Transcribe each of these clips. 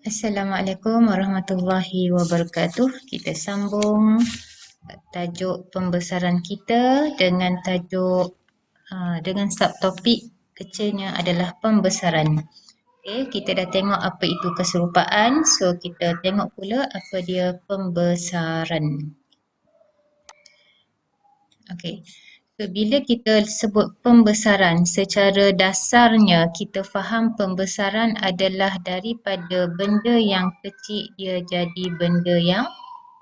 Assalamualaikum warahmatullahi wabarakatuh. Kita sambung tajuk pembesaran kita dengan tajuk dengan subtopik kecilnya adalah pembesaran. Okey, kita dah tengok apa itu keserupaan. So kita tengok pula apa dia pembesaran. Okey. So, bila kita sebut pembesaran, secara dasarnya kita faham pembesaran adalah daripada benda yang kecil dia jadi benda yang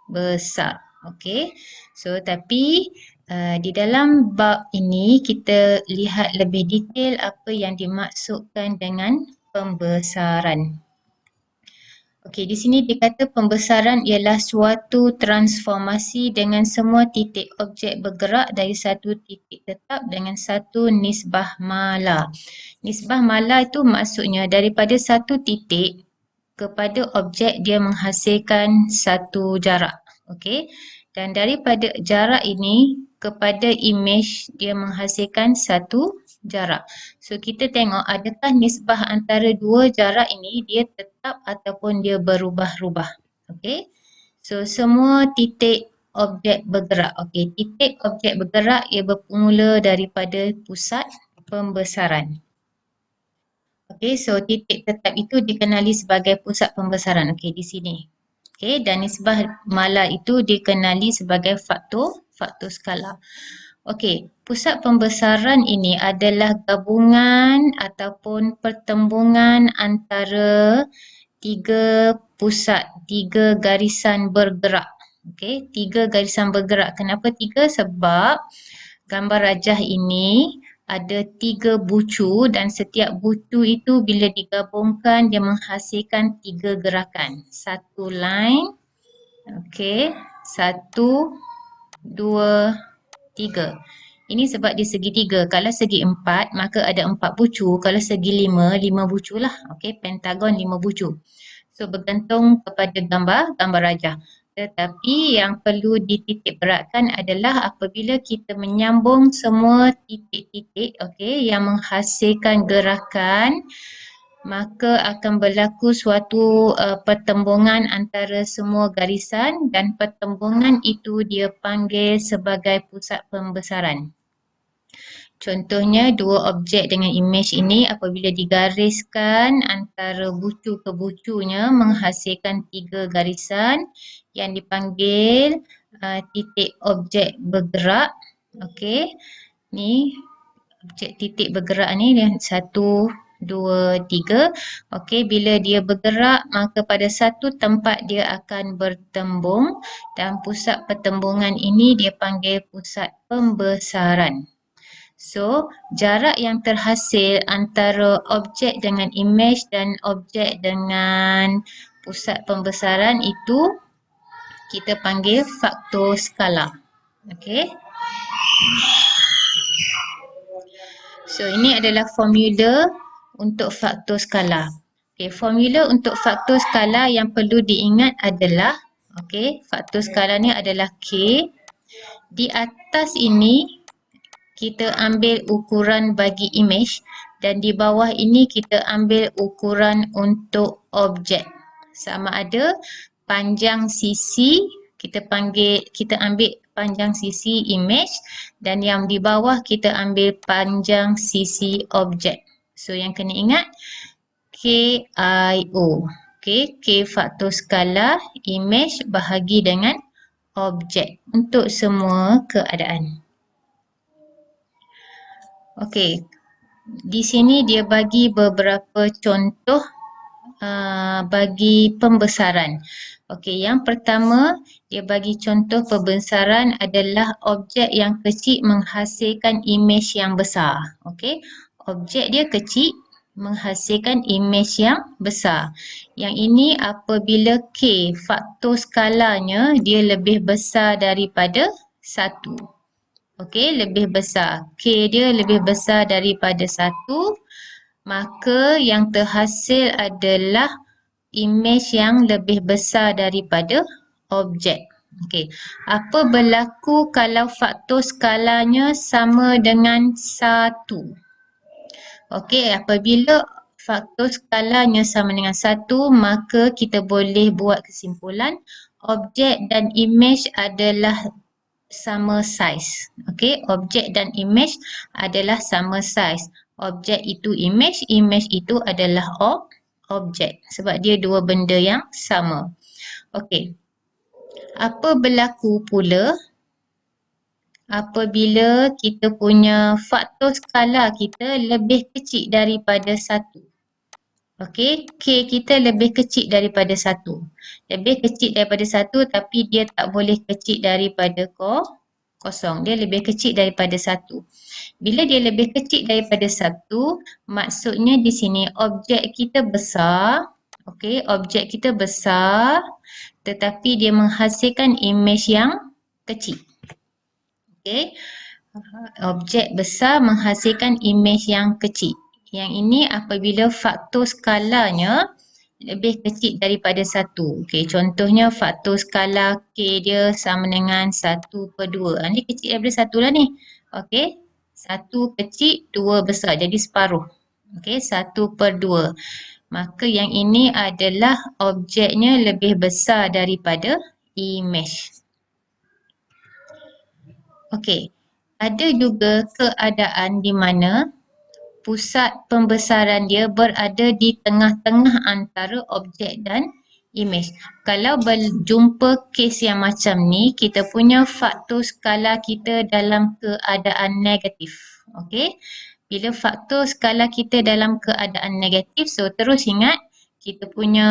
besar. Okey. So, tapi di dalam bab ini kita lihat lebih detail apa yang dimaksudkan dengan pembesaran. Okey, di sini dikata pembesaran ialah suatu transformasi dengan semua titik objek bergerak dari satu titik tetap dengan satu nisbah mala. Nisbah mala itu maksudnya daripada satu titik kepada objek dia menghasilkan satu jarak. Okey. Dan daripada jarak ini kepada image dia menghasilkan satu jarak. So kita tengok adakah nisbah antara dua jarak ini dia tetap ataupun dia berubah-ubah. Okey. So semua titik objek bergerak. Okey, titik objek bergerak ia bermula daripada pusat pembesaran. Okey, so titik tetap itu dikenali sebagai pusat pembesaran. Okey, di sini. Okey, dan nisbah mala itu dikenali sebagai faktor skala. Okey, pusat pembesaran ini adalah gabungan ataupun pertembungan antara tiga pusat, tiga garisan bergerak. Okey, tiga garisan bergerak. Kenapa tiga? Sebab gambar rajah ini ada tiga bucu dan setiap bucu itu bila digabungkan dia menghasilkan tiga gerakan. Satu line, okey, satu, dua, tiga. Ini sebab dia segitiga. Kalau segi empat, maka ada empat bucu. Kalau segi lima, lima bucu lah. Okey, pentagon lima bucu. So, bergantung kepada gambar rajah. Tetapi yang perlu dititik beratkan adalah apabila kita menyambung semua titik-titik, okey, yang menghasilkan gerakan, maka akan berlaku suatu pertembungan antara semua garisan dan pertembungan itu dia panggil sebagai pusat pembesaran. Contohnya dua objek dengan image ini apabila digariskan antara bucu ke bucunya menghasilkan tiga garisan yang dipanggil titik objek bergerak. Okey. Ni objek titik bergerak ni satu, dua, tiga. Okey, bila dia bergerak maka pada satu tempat dia akan bertembung dan pusat pertembungan ini dia panggil pusat pembesaran. So, jarak yang terhasil antara objek dengan image dan objek dengan pusat pembesaran itu kita panggil faktor skala. Okey. So, ini adalah formula untuk faktor skala. Okey, formula untuk faktor skala yang perlu diingat adalah okey, faktor skala ni adalah K. Di atas ini kita ambil ukuran bagi image dan di bawah ini kita ambil ukuran untuk objek. Sama ada panjang sisi kita ambil panjang sisi image dan yang di bawah kita ambil panjang sisi objek. So yang kena ingat KIO. Okey, K faktor skala image bahagi dengan objek untuk semua keadaan. Okey, di sini dia bagi beberapa contoh bagi pembesaran. Okey, yang pertama dia bagi contoh pembesaran adalah objek yang kecil menghasilkan image yang besar. Okey, objek dia kecil menghasilkan image yang besar. Yang ini apabila K faktor skalanya dia lebih besar daripada 1. Okey, lebih besar. K dia lebih besar daripada 1. Maka yang terhasil adalah image yang lebih besar daripada objek. Okey, apa berlaku kalau faktor skalanya sama dengan 1? Okey, apabila faktor skalanya sama dengan 1, maka kita boleh buat kesimpulan objek dan image adalah sama saiz. Okey, objek dan image adalah sama saiz. Objek itu image, image itu adalah objek sebab dia dua benda yang sama. Okey. Apa berlaku pula apabila kita punya faktor skala kita lebih kecil daripada 1? Okey, K kita lebih kecil daripada 1. Lebih kecil daripada 1 tapi dia tak boleh kecil daripada kosong. Dia lebih kecil daripada 1. Bila dia lebih kecil daripada 1, maksudnya di sini objek kita besar. Okey, objek kita besar tetapi dia menghasilkan image yang kecil. Okey, objek besar menghasilkan image yang kecil. Yang ini apabila faktor skalanya lebih kecil daripada 1. Okey, contohnya faktor skala K dia sama dengan 1/2. Ini kecil daripada 1 lah ni. Okey, 1 kecil, 2 besar. Jadi separuh. Okey, 1/2. Maka yang ini adalah objeknya lebih besar daripada image. Okey, ada juga keadaan di mana pusat pembesaran dia berada di tengah-tengah antara objek dan image. Kalau berjumpa kes yang macam ni, kita punya faktor skala kita dalam keadaan negatif. Okey. Bila faktor skala kita dalam keadaan negatif, so terus ingat kita punya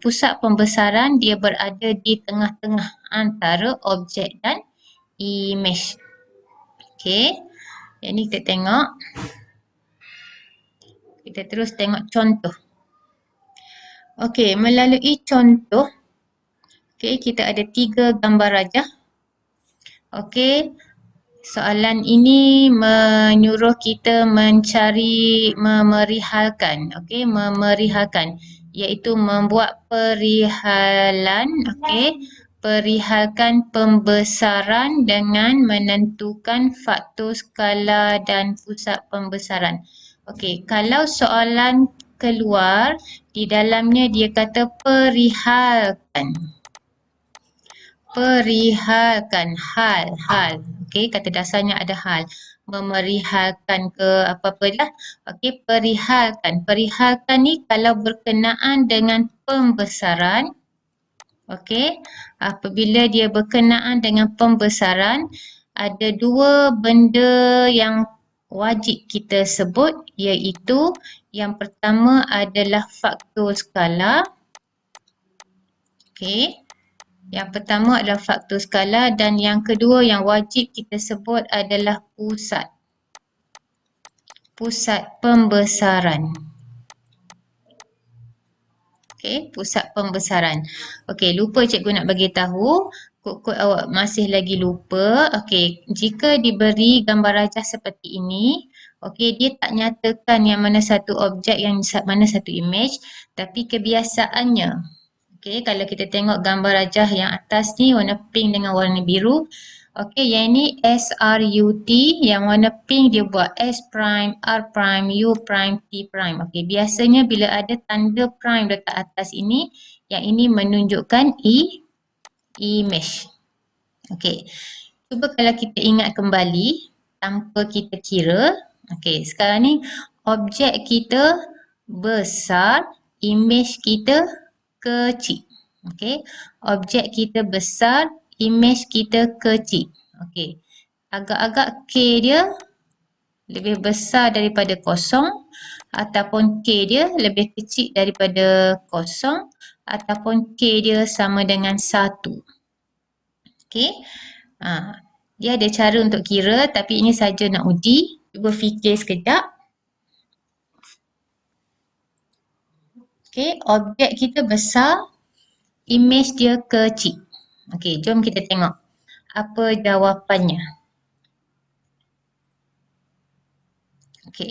pusat pembesaran dia berada di tengah-tengah antara objek dan image. Okey. Yang ni kita tengok. Kita terus tengok contoh. Okey, melalui contoh, okey, kita ada 3 gambar rajah. Okey, soalan ini menyuruh kita mencari memerihalkan, okey, memerihalkan iaitu membuat perihalan, okey, perihalkan pembesaran dengan menentukan faktor skala dan pusat pembesaran. Okey, kalau soalan keluar di dalamnya dia kata perihalkan. Perihalkan hal. Okey, kata dasarnya ada hal. Memerihalkan ke apa-apa dah. Okey, perihalkan. Perihalkan ni kalau berkenaan dengan pembesaran. Okey, apabila dia berkenaan dengan pembesaran, ada dua benda yang wajib kita sebut iaitu yang pertama adalah faktor skala. Okey. Yang pertama adalah faktor skala dan yang kedua yang wajib kita sebut adalah pusat. Pusat pembesaran. Okey, pusat pembesaran. Okey, lupa cikgu nak bagi tahu. Kod-kod awak masih lagi lupa. Okey, jika diberi gambar rajah seperti ini, okey, dia tak nyatakan yang mana satu objek, yang mana satu image, tapi kebiasaannya, okey, kalau kita tengok gambar rajah yang atas ni warna pink dengan warna biru, okey, yang ini SRUT, yang warna pink dia buat S prime, R prime, U prime, T prime. Okey, biasanya bila ada tanda prime dekat atas ini, yang ini menunjukkan image. Okey, cuba kalau kita ingat kembali tanpa kita kira. Okey, sekarang ni objek kita besar, image kita kecil. Okey, objek kita besar, image kita kecil. Okey, agak-agak K dia lebih besar daripada kosong ataupun K dia lebih kecil daripada kosong ataupun K dia sama dengan 1. Okey. Dia ada cara untuk kira tapi ini saja nak uji. Cuba fikir sekejap. Okey, objek kita besar, image dia kecil. Okey, jom kita tengok apa jawapannya. Okey.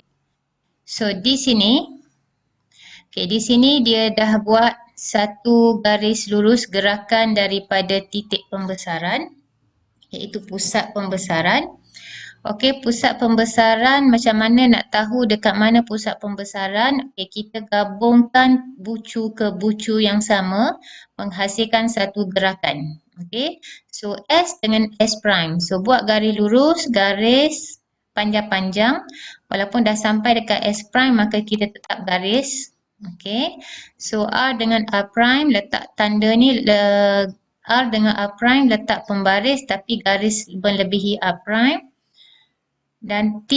So di sini, okey, di sini dia dah buat satu garis lurus gerakan daripada titik pembesaran iaitu pusat pembesaran. Okey, pusat pembesaran, macam mana nak tahu dekat mana pusat pembesaran? Okey, kita gabungkan bucu ke bucu yang sama menghasilkan satu gerakan. Okey, so S dengan S prime. So buat garis lurus, garis panjang-panjang. Walaupun dah sampai dekat S prime maka kita tetap garis. Okey, so R dengan R prime letak tanda ni, R dengan R prime letak pembaris tapi garis melebihi R prime. Dan T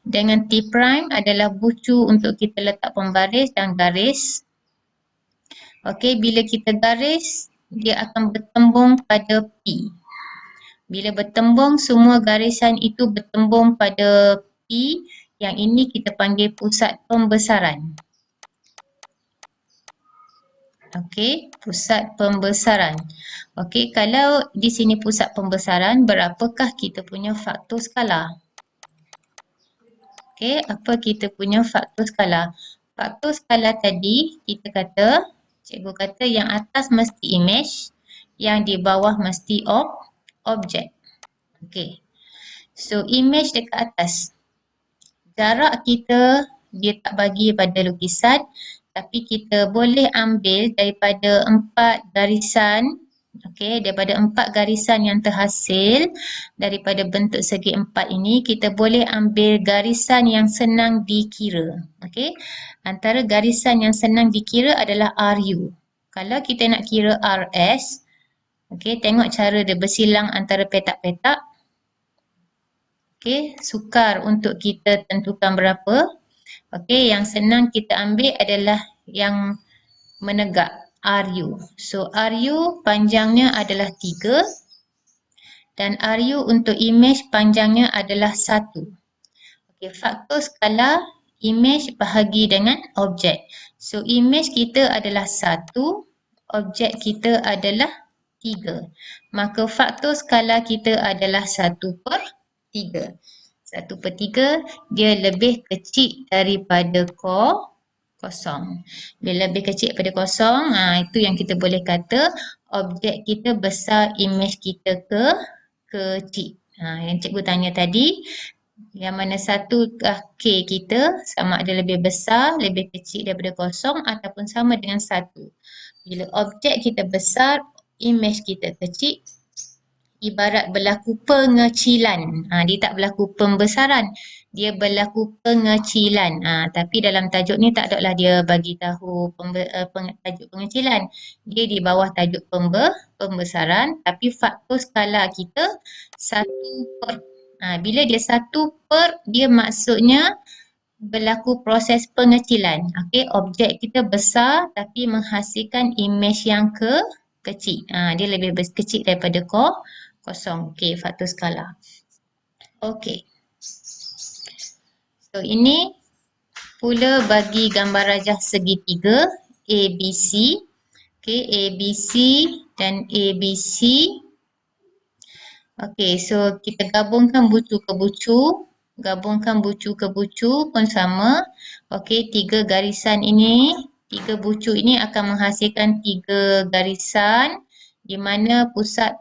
dengan T prime adalah bucu untuk kita letak pembaris dan garis. Okey, bila kita garis, dia akan bertembung pada P. Bila bertembung, semua garisan itu bertembung pada P. Yang ini kita panggil pusat pembesaran. Okey, pusat pembesaran. Okey, kalau di sini pusat pembesaran, berapakah kita punya faktor skala? Okey, apa kita punya faktor skala? Faktor skala tadi kita kata, cikgu kata yang atas mesti image, yang di bawah mesti objek. Okey. So image dekat atas. Jarak kita dia tak bagi pada lukisan, tapi kita boleh ambil daripada 4 garisan. Okey, daripada 4 garisan yang terhasil daripada bentuk segi 4 ini, kita boleh ambil garisan yang senang dikira. Okey, antara garisan yang senang dikira adalah RU. Kalau kita nak kira RS, okey, tengok cara dia bersilang antara petak-petak. Okey, sukar untuk kita tentukan berapa. Okey, yang senang kita ambil adalah yang menegak. RU. So RU panjangnya adalah 3 dan RU untuk image panjangnya adalah 1. Okey, faktor skala image bahagi dengan objek. So image kita adalah 1, objek kita adalah 3. Maka faktor skala kita adalah 1/3. 1/3 dia lebih kecil daripada kosong. Bila lebih kecil daripada kosong, itu yang kita boleh kata objek kita besar, image kita kecil. Yang cikgu tanya tadi, yang mana satukah K kita sama ada lebih besar, lebih kecil daripada kosong ataupun sama dengan 1. Bila objek kita besar, image kita kecil, ibarat berlaku pengecilan. Dia tak berlaku pembesaran, dia berlaku pengecilan. Tapi dalam tajuk ni tak adalah dia bagi tahu tajuk pengecilan. Dia di bawah tajuk pembesaran, tapi faktor skala kita 1/. Bila dia 1/, dia maksudnya berlaku proses pengecilan. Okey, objek kita besar tapi menghasilkan image yang kecil. Dia lebih kecil daripada kosong. Okey, faktor skala. Okey. So ini pula bagi gambar rajah segitiga ABC. Okey, ABC dan ABC. Okey, so kita gabungkan bucu ke bucu. Gabungkan bucu ke bucu pun sama. Okey, 3 garisan ini, 3 bucu ini akan menghasilkan 3 garisan. Di mana pusat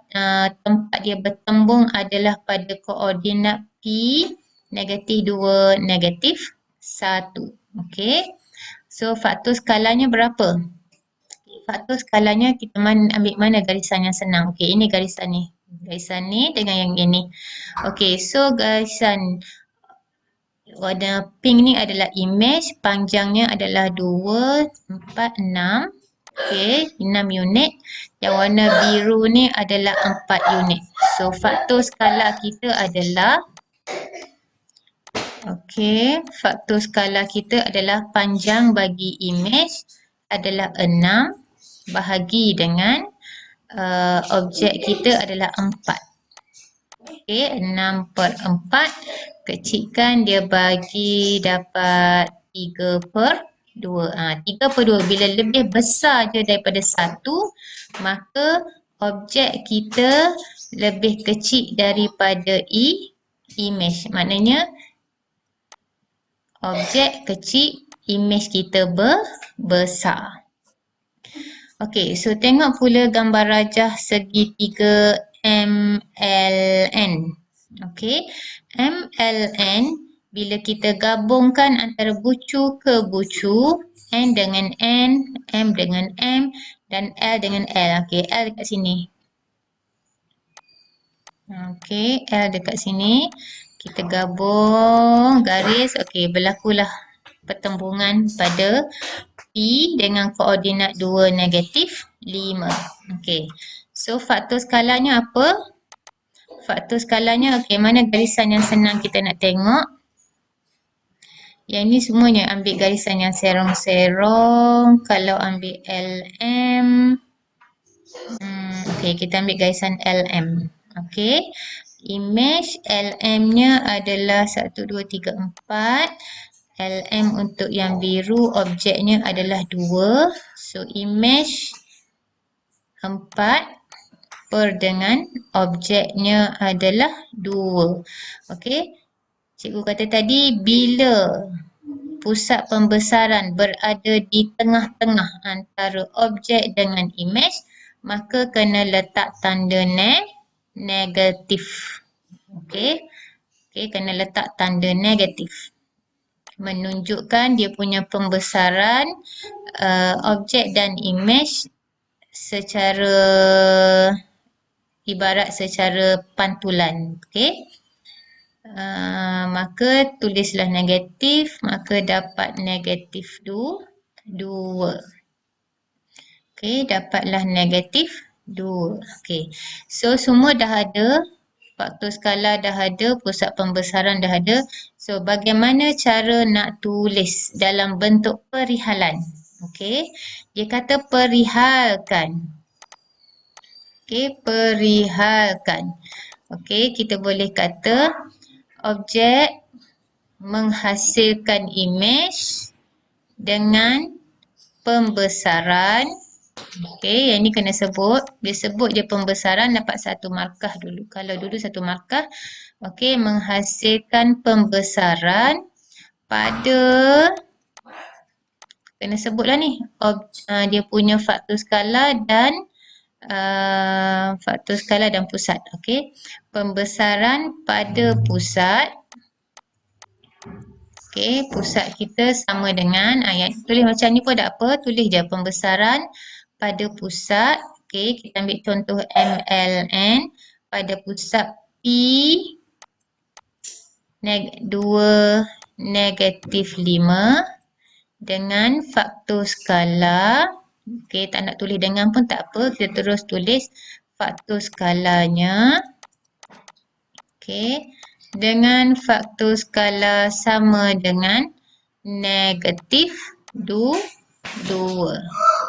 tempat dia bertembung adalah pada koordinat P, -2, -1. Okey. So faktor skalanya berapa? Faktor skalanya kita ambil mana garisan yang senang. Okey, ini garisan ni. Garisan ni dengan yang ini. Okey, so garisan warna pink ni adalah image, panjangnya adalah 2, 4, 6. Okey, 6 unit. Yang warna biru ni adalah 4 unit. So faktor skala kita adalah, okey, faktor skala kita adalah panjang bagi image adalah 6 bahagi dengan objek kita adalah 4. Okey, 6/4. Kecilkan dia bagi dapat 3/2. 3/2. Bila lebih besar je daripada 1, maka objek kita lebih kecil daripada image. Maknanya objek kecil, image kita besar. Okey, so tengok pula gambar rajah segitiga MLN. Okey, MLN, bila kita gabungkan antara bucu ke bucu, N dengan N, M dengan M dan L dengan L. Okey, L dekat sini. Okey, L dekat sini. Kita gabung garis. Okey, berlakulah pertembungan pada P dengan koordinat 2 negatif 5. Okey. So faktor skalanya apa? Faktor skalanya, okey, mana garisan yang senang kita nak tengok? Yang ni semuanya ambil garisan yang serong-serong. Kalau ambil LM, okey, kita ambil garisan LM. Okey. Image LM-nya adalah 1, 2, 3, 4. LM untuk yang biru, objeknya adalah 2. So, image 4 per dengan objeknya adalah 2. Okey. Cikgu kata tadi, bila pusat pembesaran berada di tengah-tengah antara objek dengan image, maka kena letak tanda negatif. Okey. Okey, kena letak tanda negatif. Menunjukkan dia punya pembesaran objek dan image secara ibarat secara pantulan. Okey. Maka tulislah negatif, maka dapat negatif 2. Okey, dapatlah negatif 2. Okey. So semua dah ada. Faktor skala dah ada, pusat pembesaran dah ada. So bagaimana cara nak tulis dalam bentuk perihalan? Okey. Dia kata perihalkan. Okey, perihalkan. Okey, kita boleh kata objek menghasilkan image dengan pembesaran. Okey, yang ni kena sebut. Dia sebut je pembesaran, dapat 1 markah dulu. Kalau dulu 1 markah. Okey, menghasilkan pembesaran pada, kena sebutlah ni, dia punya faktor skala dan pusat. Okey, pembesaran pada pusat. Okey, pusat kita sama dengan ayat. Tulis macam ni pun tak apa. Tulis je pembesaran pada pusat. Okey, kita ambil contoh MLN pada pusat P 2 negatif 5 dengan faktor skala. Okey, tak nak tulis dengan pun tak apa. Kita terus tulis faktor skalanya. Okey, dengan faktor skala sama dengan negatif 2.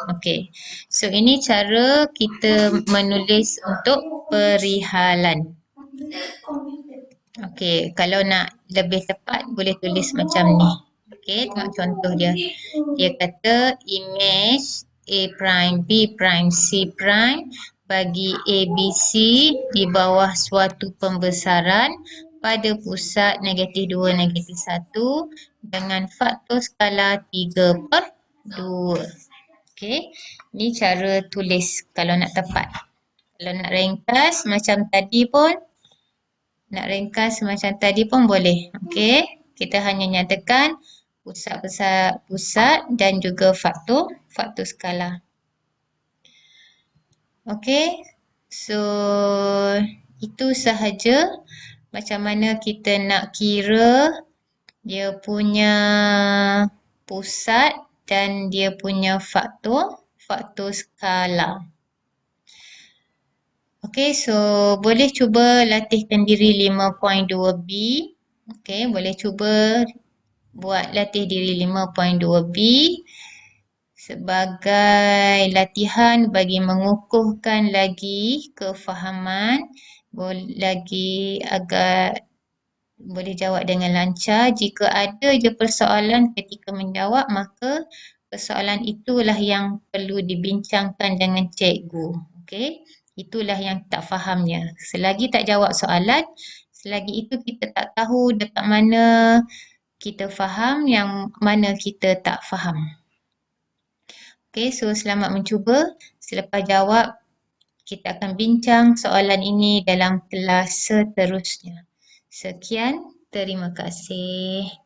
Okey, so ini cara kita menulis untuk perihalan. Okey, kalau nak lebih tepat boleh tulis macam ni. Okey, tengok contoh dia. Dia kata image A prime, B prime, C prime bagi A, B, C di bawah suatu pembesaran pada pusat negatif 2, negatif 1 dengan faktor skala 3/2. Okey, ni cara tulis kalau nak tepat. Kalau nak ringkas macam tadi pun, boleh. Okey, kita hanya nyatakan pusat dan juga faktor skala. Okey, so itu sahaja macam mana kita nak kira dia punya pusat dan dia punya faktor skala. Okey, so boleh cuba latihkan diri 5.2b. Okey, boleh cuba buat latih diri 5.2b sebagai latihan bagi mengukuhkan lagi kefahaman, lagi agar boleh jawab dengan lancar. Jika ada je persoalan ketika menjawab, maka persoalan itulah yang perlu dibincangkan dengan cikgu. Okey, itulah yang tak fahamnya. Selagi tak jawab soalan, selagi itu kita tak tahu dekat mana kita faham, yang mana kita tak faham. Okey, so selamat mencuba. Selepas jawab, kita akan bincang soalan ini dalam kelas seterusnya. Sekian, terima kasih.